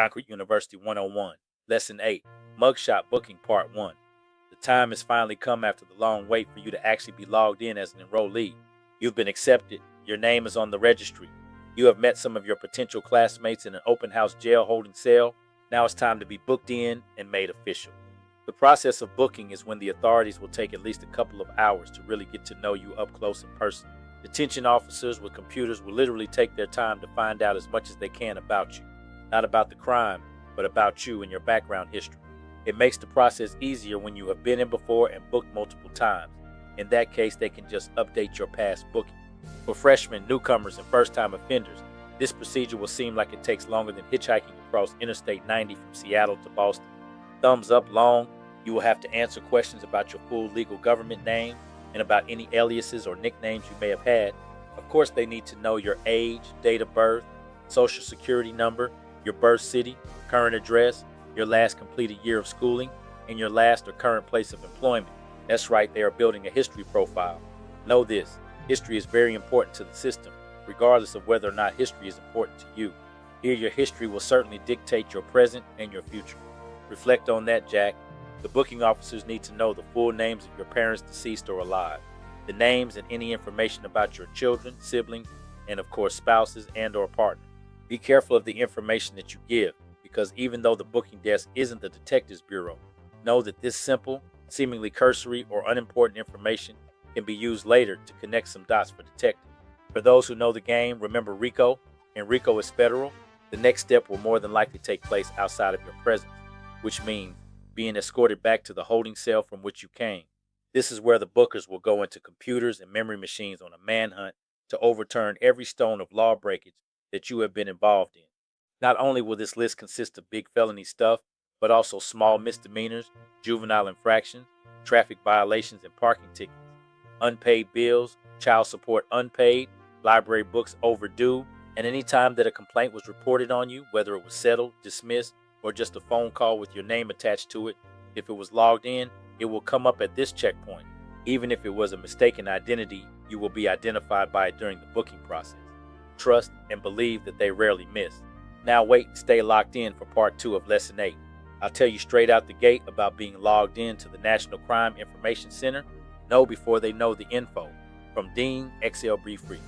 Con-crete University 101, Lesson 8, Mugshot Booking Part 1. The time has finally come after the long wait for you to actually be logged in as an enrollee. You've been accepted. Your name is on the registry. You have met some of your potential classmates in an open house jail holding cell. Now it's time to be booked in and made official. The process of booking is when the authorities will take at least a couple of hours to really get to know you up close and personal. Detention officers with computers will literally take their time to find out as much as they can about you. Not about the crime, but about you and your background history. It makes the process easier when you have been in before and booked multiple times. In that case, they can just update your past booking. For freshmen, newcomers, and first-time offenders, this procedure will seem like it takes longer than hitchhiking across Interstate 90 from Seattle to Boston. Thumbs up long, you will have to answer questions about your full legal government name and about any aliases or nicknames you may have had. Of course, they need to know your age, date of birth, social security number, your birth city, current address, your last completed year of schooling, and your last or current place of employment. That's right, they are building a history profile. Know this, history is very important to the system, regardless of whether or not history is important to you. Here, your history will certainly dictate your present and your future. Reflect on that, Jack. The booking officers need to know the full names of your parents deceased or alive, the names and any information about your children, siblings, and of course spouses and or partner. Be careful of the information that you give, because even though the booking desk isn't the detectives bureau, know that this simple, seemingly cursory or unimportant information can be used later to connect some dots for detectives. For those who know the game, remember RICO, and RICO is federal. The next step will more than likely take place outside of your presence, which means being escorted back to the holding cell from which you came. This is where the bookers will go into computers and memory machines on a manhunt to overturn every stone of law breakage that you have been involved in. Not only will this list consist of big felony stuff, but also small misdemeanors, juvenile infractions, traffic violations, and parking tickets, unpaid bills, child support unpaid, library books overdue, and any time that a complaint was reported on you, whether it was settled, dismissed, or just a phone call with your name attached to it. If it was logged in, it will come up at this checkpoint. Even if it was a mistaken identity, you will be identified by it during the booking process. Trust and believe that they rarely miss. Now wait and stay locked in for part 2 of Lesson 8. I'll tell you straight out the gate about being logged in to the National Crime Information Center. Know before they know the info. From Dean, XLB Free.